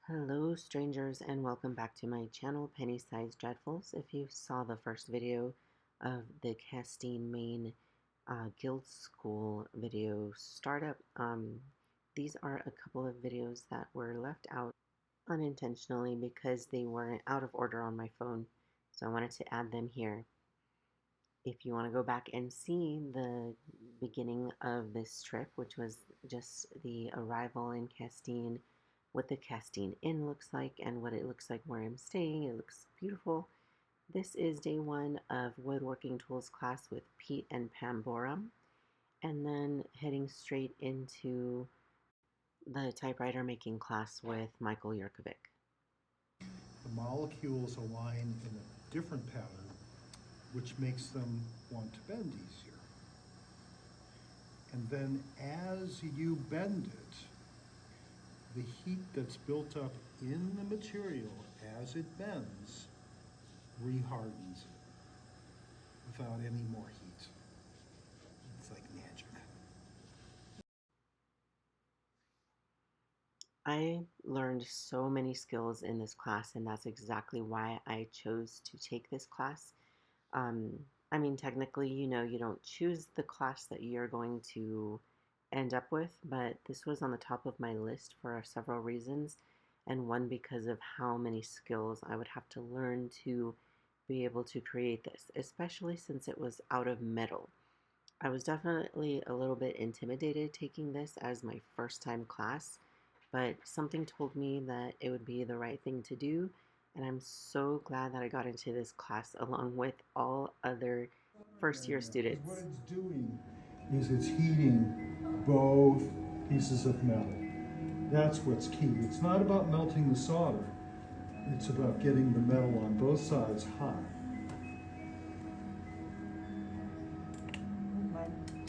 Hello strangers and welcome back to my channel Penny-Sized Dreadfuls. If you saw the first video of the Castine, Maine Guild School video startup, these are a couple of videos that were left out unintentionally because they weren't out of order on my phone, so I wanted to add them here. If you want to go back and see the beginning of this trip, which was just the arrival in Castine, what the Castine Inn looks like and what it looks like where I'm staying, it looks beautiful. This is day one of woodworking tools class with Pete and Pam Boorum, and then heading straight into the typewriter making class with Michael Yurcovik. The molecules align in a different pattern, which makes them want to bend easier. And then as you bend it, the heat that's built up in the material as it bends rehardens it without any more heat. It's like magic. I learned so many skills in this class, and that's exactly why I chose to take this class. I mean, technically, you don't choose the class that you're going to end up with, but this was on the top of my list for several reasons, and one because of how many skills I would have to learn to be able to create this, especially since it was out of metal. I was definitely a little bit intimidated taking this as my first time class, but something told me that it would be the right thing to do, and I'm so glad that I got into this class along with all other first year students. What it's doing is it's heating both pieces of metal. That's what's key. It's not about melting the solder. It's about getting the metal on both sides hot.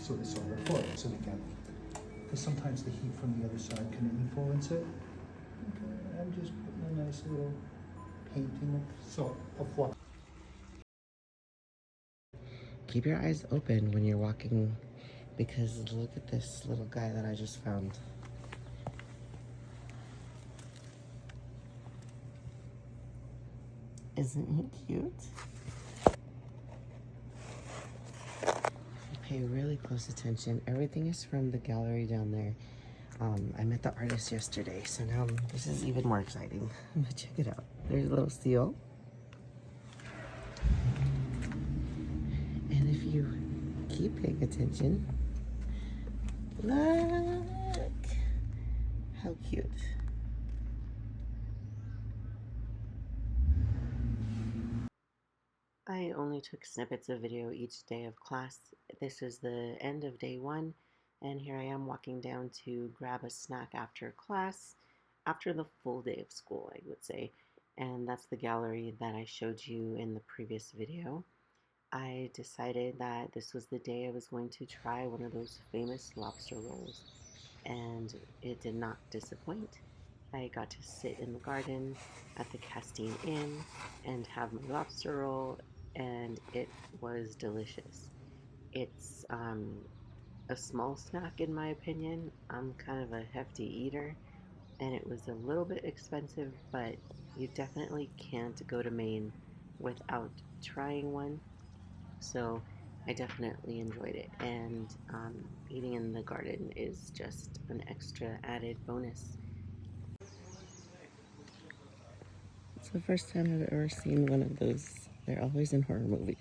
So the solder floats and again, because sometimes the heat from the other side can influence it. Okay, I'm just putting a nice little painting of flux. Keep your eyes open when you're walking because look at this little guy that I just found. Isn't he cute? Pay really close attention. Everything is from the gallery down there. I met the artist yesterday, so now this is even more exciting. But check it out. There's a little seal. And if you keep paying attention, look how cute. I only took snippets of video each day of class. This is the end of day one, and here I am walking down to grab a snack after class, after the full day of school, I would say. And that's the gallery that I showed you in the previous video. I decided that this was the day I was going to try one of those famous lobster rolls, and it did not disappoint. I got to sit in the garden at the Castine Inn and have my lobster roll, and it was delicious. It's a small snack in my opinion. I'm kind of a hefty eater, and it was a little bit expensive, but you definitely can't go to Maine without trying one. So I definitely enjoyed it, and eating in the garden is just an extra added bonus. It's the first time I've ever seen one of those. They're always in horror movies.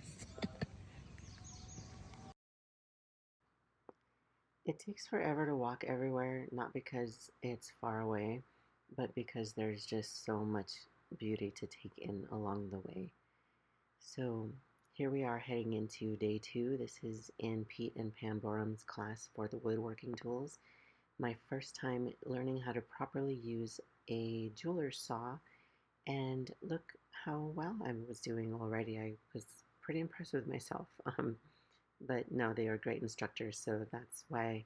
It takes forever to walk everywhere, not because it's far away, but because there's just so much beauty to take in along the way. So here we are heading into day two. This is in Pete and Pam Borum's class for the woodworking tools. My first time learning how to properly use a jeweler's saw, and look how well I was doing already. I was pretty impressed with myself. But no, they are great instructors, so that's why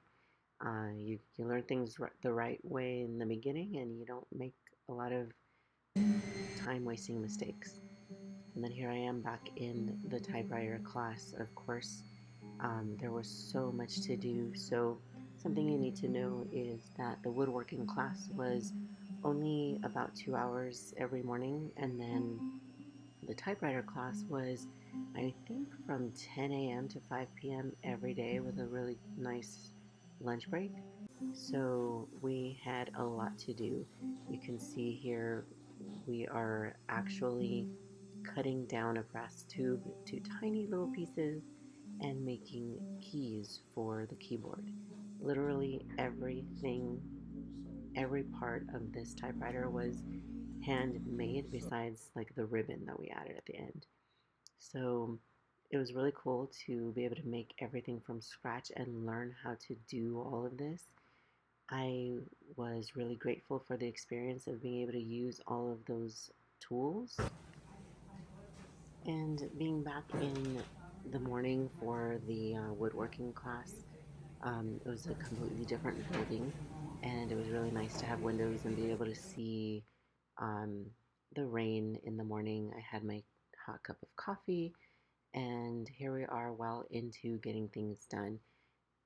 you learn things the right way in the beginning, and you don't make a lot of time wasting mistakes. And then here I am back in the typewriter class. Of course, there was so much to do. So something you need to know is that the woodworking class was only about 2 hours every morning. And then the typewriter class was, I think, from 10 a.m. to 5 p.m. every day with a really nice lunch break. So we had a lot to do. You can see here we are actually cutting down a brass tube to tiny little pieces and making keys for the keyboard. Literally everything, every part of this typewriter was handmade besides like the ribbon that we added at the end. So it was really cool to be able to make everything from scratch and learn how to do all of this. I was really grateful for the experience of being able to use all of those tools and being back in the morning for the woodworking class. It was a completely different building, and it was really nice to have windows and be able to see um, the rain in the morning. I had my hot cup of coffee, and here we are well into getting things done.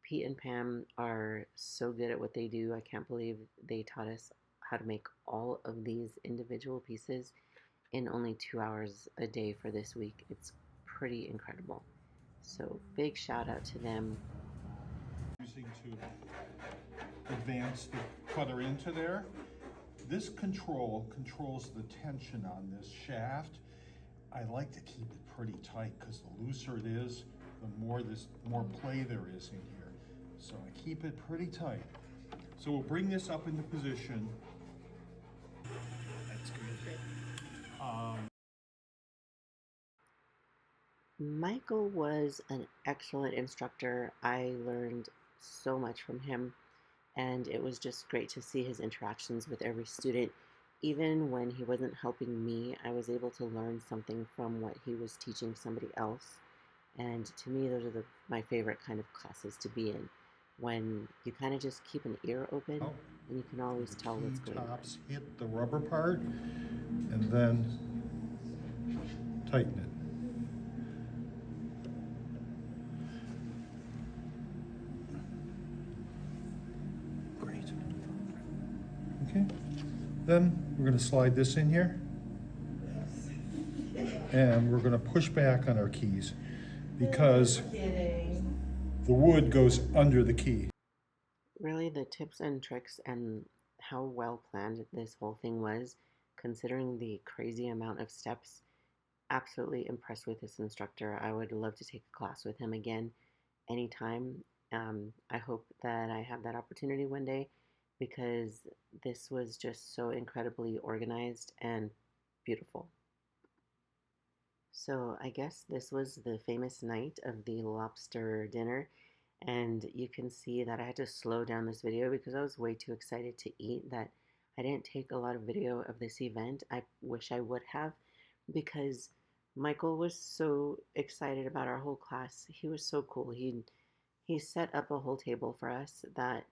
Pete and Pam are so good at what they do. I can't believe they taught us how to make all of these individual pieces in only 2 hours a day for this week. It's pretty incredible. So, big shout out to them. Using to advance the cutter into there. This control controls the tension on this shaft. I like to keep it pretty tight because the looser it is, the more play there is in here. So I keep it pretty tight. So we'll bring this up into position. That's good. Michael was an excellent instructor. I learned so much from him, and it was just great to see his interactions with every student. Even when he wasn't helping me, I was able to learn something from what he was teaching somebody else. And to me, those are my favorite kind of classes to be in, when you kind of just keep an ear open Oh, and you can always the tell what's key going on. tops hit the rubber part and then tighten it. Great. Okay. Then we're going to slide this in here. And we're going to push back on our keys because the wood goes under the key. Really, the tips and tricks and how well planned this whole thing was, considering the crazy amount of steps. Absolutely impressed with this instructor. I would love to take a class with him again anytime. I hope that I have that opportunity one day because this was just so incredibly organized and beautiful. So I guess this was the famous night of the lobster dinner, and you can see that I had to slow down this video because I was way too excited to eat that I didn't take a lot of video of this event. I wish I would have because Michael was so excited about our whole class. He was so cool. He set up a whole table for us that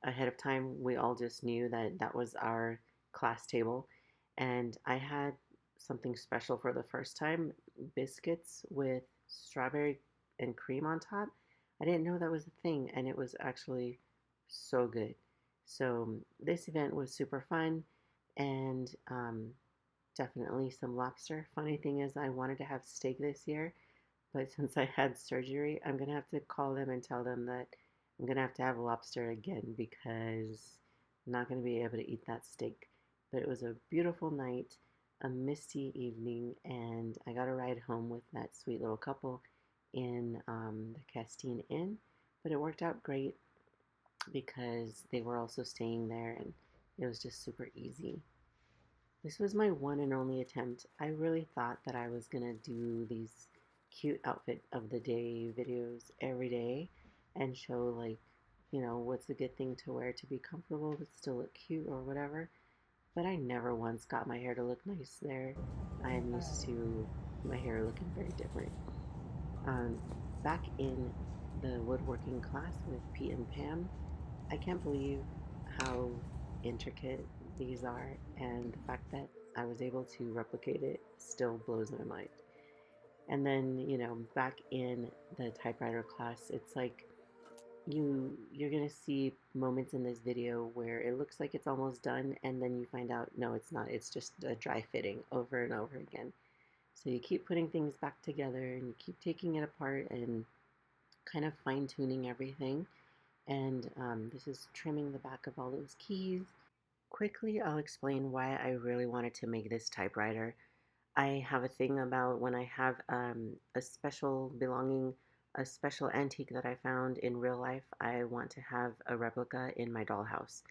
ahead of time we all just knew that that was our class table, and I had something special for the first time, biscuits with strawberry and cream on top. I didn't know that was a thing, and it was actually so good. So this event was super fun, and definitely some lobster. Funny thing is, I wanted to have steak this year, but since I had surgery, I'm gonna have to call them and tell them that I'm gonna have to have lobster again because I'm not gonna be able to eat that steak. But it was a beautiful night, a misty evening, and I got a ride home with that sweet little couple in the Castine Inn. But it worked out great because they were also staying there, and it was just super easy. This was my one and only attempt. I really thought that I was gonna do these cute outfit of the day videos every day and show like, what's a good thing to wear to be comfortable but still look cute or whatever. But I never once got my hair to look nice there. I am used to my hair looking very different. Um, Back in the woodworking class with Pete and Pam, I can't believe how intricate these are, and the fact that I was able to replicate it still blows my mind. And then, back in the typewriter class, it's like you're gonna see moments in this video where it looks like it's almost done, and then you find out no, it's not. It's just a dry fitting over and over again. So you keep putting things back together, and you keep taking it apart and kind of fine tuning everything. And this is trimming the back of all those keys. Quickly, I'll explain why I really wanted to make this typewriter. I have a thing about when I have a special antique that I found in real life, I want to have a replica in my dollhouse.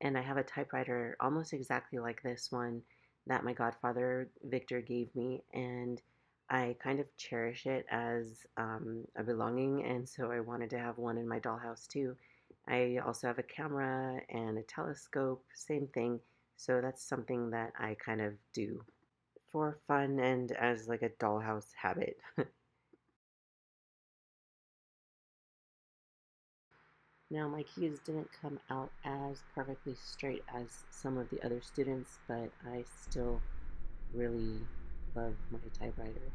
And I have a typewriter almost exactly like this one that my godfather Victor gave me, and I kind of cherish it as a belonging, and so I wanted to have one in my dollhouse too. I also have a camera and a telescope, same thing, so that's something that I kind of do for fun and as like a dollhouse habit. Now, my keys didn't come out as perfectly straight as some of the other students, but I still really love my typewriter.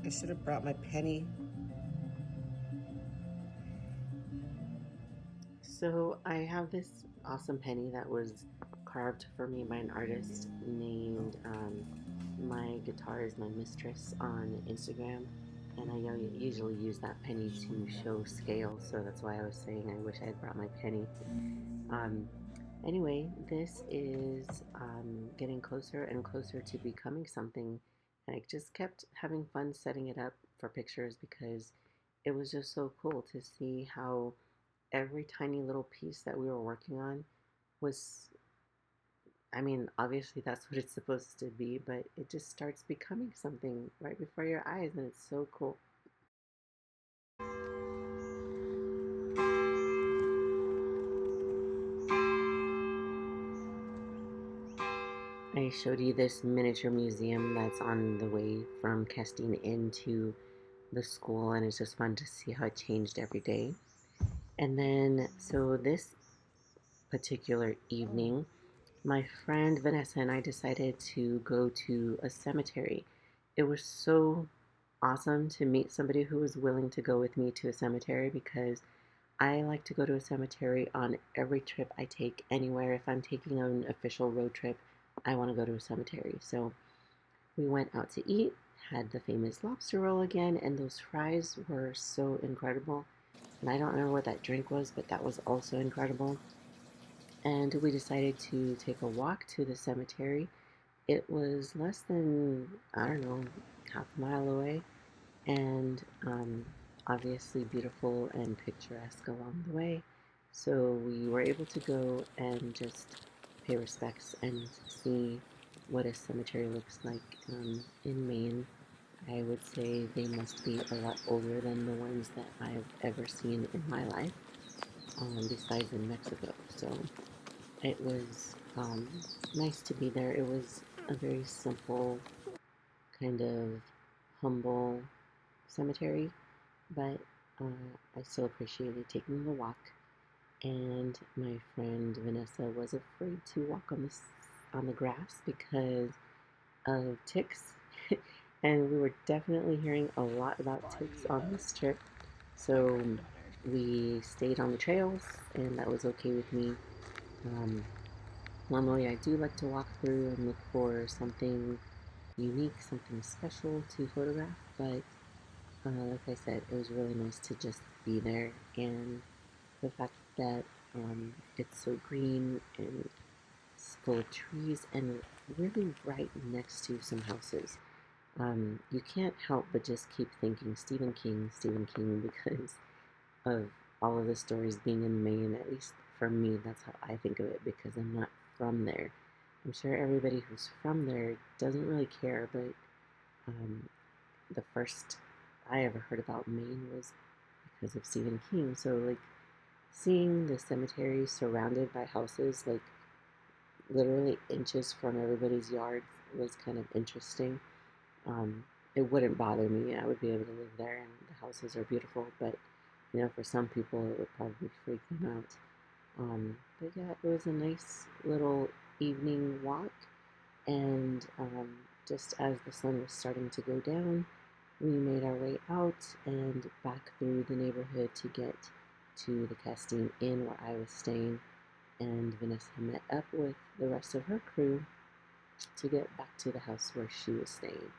I should have brought my penny. So, I have this awesome penny that was carved for me by an artist named My Guitar is My Mistress on Instagram. And I usually use that penny to show scale, so that's why I was saying I wish I had brought my penny. Um, Anyway, this is getting closer and closer to becoming something. And I just kept having fun setting it up for pictures because it was just so cool to see how every tiny little piece that we were working on was, I mean, obviously that's what it's supposed to be, but it just starts becoming something right before your eyes, and it's so cool. I showed you this miniature museum that's on the way from Castine into the school, and it's just fun to see how it changed every day. And then, so this particular evening, my friend Vanessa and I decided to go to a cemetery. It was so awesome to meet somebody who was willing to go with me to a cemetery because I like to go to a cemetery on every trip I take anywhere. If I'm taking an official road trip, I want to go to a cemetery. So we went out to eat, had the famous lobster roll again, and those fries were so incredible. And I don't remember what that drink was, but that was also incredible. And we decided to take a walk to the cemetery. It was less than, I don't know, half a mile away, and obviously beautiful and picturesque along the way. So we were able to go and just pay respects and see what a cemetery looks like in Maine. I would say they must be a lot older than the ones that I've ever seen in my life, besides in Mexico. So it was nice to be there. It was a very simple, kind of humble cemetery, but I still appreciated taking the walk. And my friend Vanessa was afraid to walk on the grass because of ticks, and we were definitely hearing a lot about ticks on this trip. So we stayed on the trails, and that was okay with me. Um, Normally, I do like to walk through and look for something unique, something special to photograph, but like I said, it was really nice to just be there, and the fact that it's so green and it's full of trees and really right next to some houses. You can't help but just keep thinking Stephen King, because of all of the stories being in Maine. At least for me, that's how I think of it because I'm not from there. I'm sure everybody who's from there doesn't really care, but um, the first I ever heard about Maine was because of Stephen King. So, like, seeing the cemetery surrounded by houses, like, literally inches from everybody's yards, was kind of interesting. Um, it wouldn't bother me. I would be able to live there, and the houses are beautiful, but for some people, it would probably freak them out. But yeah, it was a nice little evening walk, and just as the sun was starting to go down, We made our way out and back through the neighborhood to get to the Castine Inn where I was staying, and Vanessa met up with the rest of her crew to get back to the house where she was staying.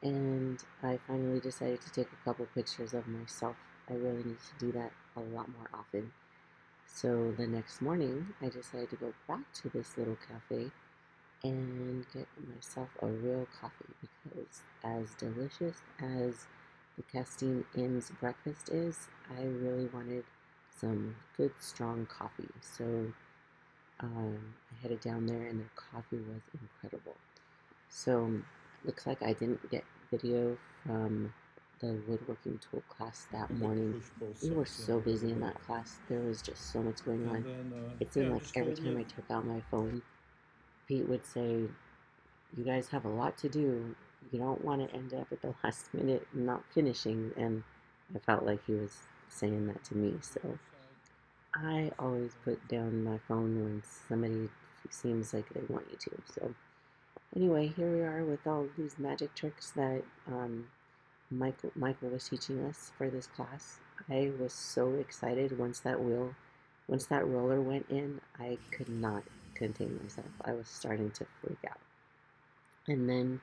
And I finally decided to take a couple pictures of myself. I really need to do that a lot more often. So the next morning, I decided to go back to this little cafe and get myself a real coffee because, as delicious as the Castine Inn's breakfast is, I really wanted some good, strong coffee. So I headed down there, and their coffee was incredible. So, looks like I didn't get video from the woodworking tool class that You would morning. push both We were sides in so a little busy in bit. that class. There was just so much going And on. then, It seemed yeah, like just every hold time it. I took out my phone, Pete would say, "You guys have a lot to do. You don't want to end up at the last minute not finishing." And I felt like he was saying that to me. The other So side. I always put down my phone when somebody seems like they want you to. So anyway, here we are with all these magic tricks that Michael was teaching us for this class. I was so excited once that roller went in. I could not contain myself. I was starting to freak out. And then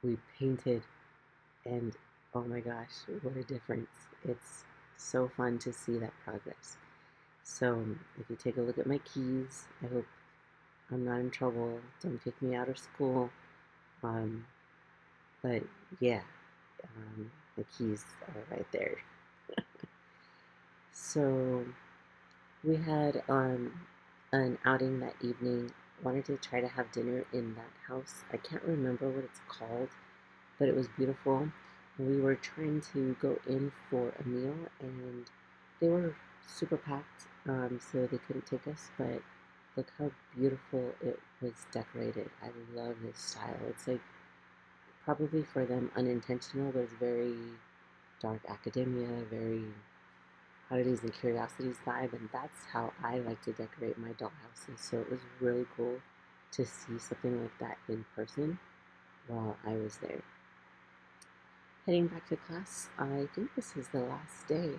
we painted, and oh my gosh, what a difference! It's so fun to see that progress. So if you take a look at my keys, I hope I'm not in trouble. Don't kick me out of school. Um, but yeah, the keys are right there. So we had an outing that evening. Wanted to try to have dinner in that house. I can't remember what it's called, but it was beautiful. We were trying to go in for a meal, and they were super packed, so they couldn't take us. But look how beautiful it was decorated. I love this style. It's like probably for them unintentional, but it's very dark academia, very oddities and curiosities vibe, and that's how I like to decorate my dollhouses. So it was really cool to see something like that in person while I was there. Heading back to class, I think this is the last day.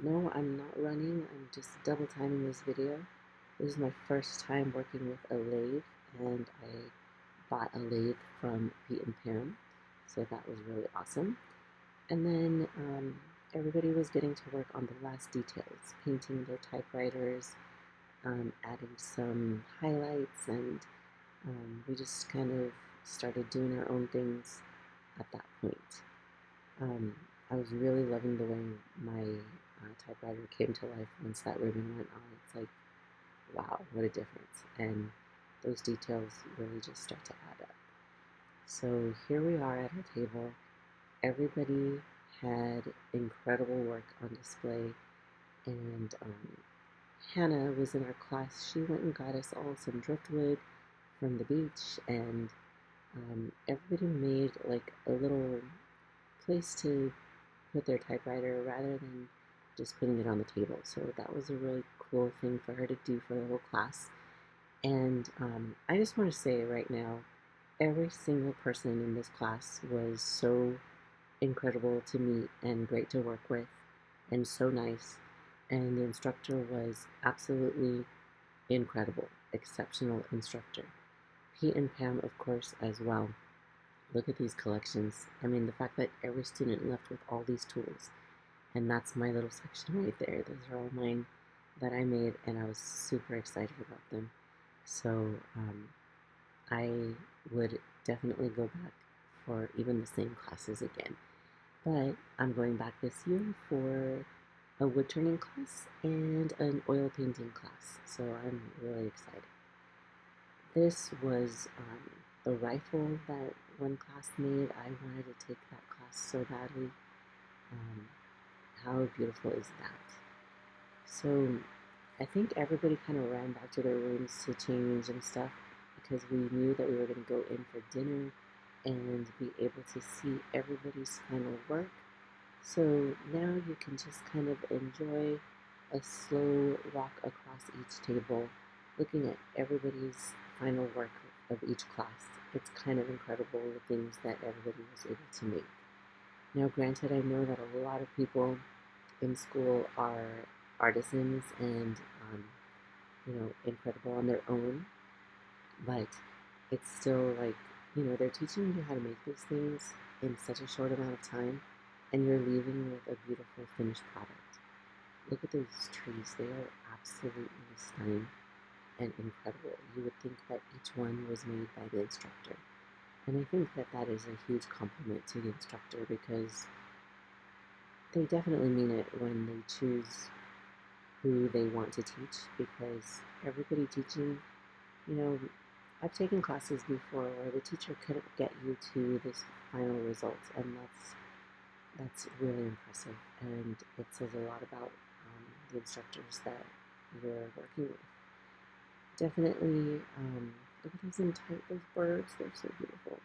No, I'm not running, I'm just double timing this video. This is my first time working with a lathe, and I bought a lathe from Pete and Pam, so that was really awesome. And then everybody was getting to work on the last details, painting their typewriters, adding some highlights, and we just kind of started doing our own things at that point. Um, I was really loving the way my typewriter came to life once that ribbon went on. It's like, wow, what a difference. And those details really just start to add up. So here we are at our table. Everybody had incredible work on display, and Hannah was in our class. She went and got us all some driftwood from the beach, and everybody made like a little place to put their typewriter rather than just putting it on the table. So that was a really cool thing for her to do for the whole class. And I just want to say right now, every single person in this class was so incredible to meet and great to work with and so nice. And the instructor was absolutely incredible, exceptional instructor. Pete and Pam, of course, as well. Look at these collections. I mean, the fact that every student left with all these tools, and that's my little section right there. Those are all mine that I made, and I was super excited about them. So I would definitely go back for even the same classes again. But I'm going back this year for a wood turning class and an oil painting class. So I'm really excited. This was the rifle that one class made. I wanted to take that class so badly. Um, how beautiful is that? So I think everybody kind of ran back to their rooms to change and stuff because we knew that we were going to go in for dinner and be able to see everybody's final work. So now you can just kind of enjoy a slow walk across each table, looking at everybody's final work of each class. It's kind of incredible the things that everybody was able to make. Now, granted, I know that a lot of people in school are artisans and, incredible on their own, but it's still like, they're teaching you how to make these things in such a short amount of time, and you're leaving with a beautiful finished product. Look at those trees, they are absolutely stunning and incredible. You would think that each one was made by the instructor. And I think that that is a huge compliment to the instructor because they definitely mean it when they choose who they want to teach because everybody teaching, you know, I've taken classes before where the teacher couldn't get you to this final result, and that's really impressive, and it says a lot about the instructors that you're working with. Definitely, look at those birds, they're so beautiful.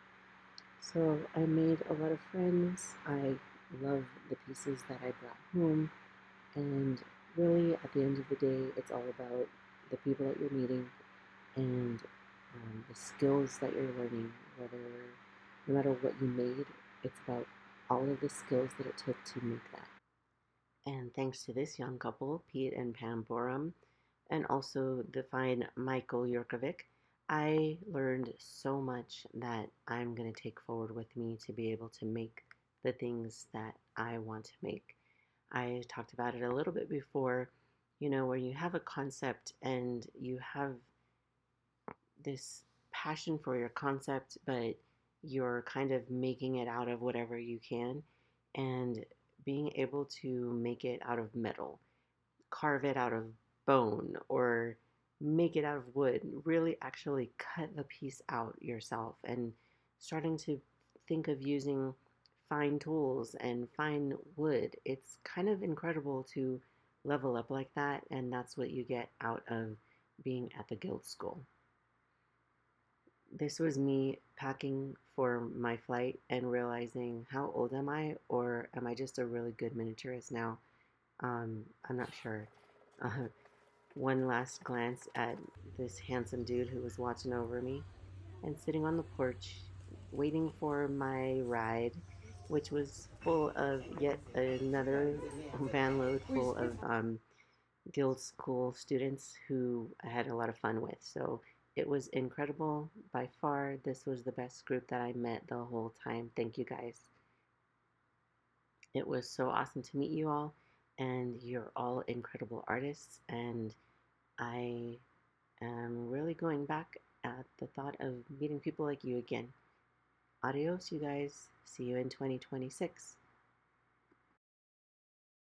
So I made a lot of friends. I love the pieces that I brought home. And really, at the end of the day, it's all about the people that you're meeting and the skills that you're learning. Whether, no matter what you made, it's about all of the skills that it took to make that. And thanks to this young couple, Pete and Pam Boorum, and also the fine Michael Yurcovik, I learned so much that I'm going to take forward with me to be able to make the things that I want to make. I talked about it a little bit before, where you have a concept and you have this passion for your concept, but you're kind of making it out of whatever you can, and being able to make it out of metal, carve it out of bone, or make it out of wood, really actually cut the piece out yourself, and starting to think of using fine tools and fine wood. It's kind of incredible to level up like that, and that's what you get out of being at the guild school. This was me packing for my flight and realizing, how old am I, or am I just a really good miniaturist now? I'm not sure. Uh, one last glance at this handsome dude who was watching over me and sitting on the porch waiting for my ride, which was full of yet another van load full of guild school students who I had a lot of fun with. So it was incredible. By far, this was the best group that I met the whole time. Thank you guys. It was so awesome to meet you all, and you're all incredible artists. And I am really going back at the thought of meeting people like you again. Adios, you guys. See you in 2026.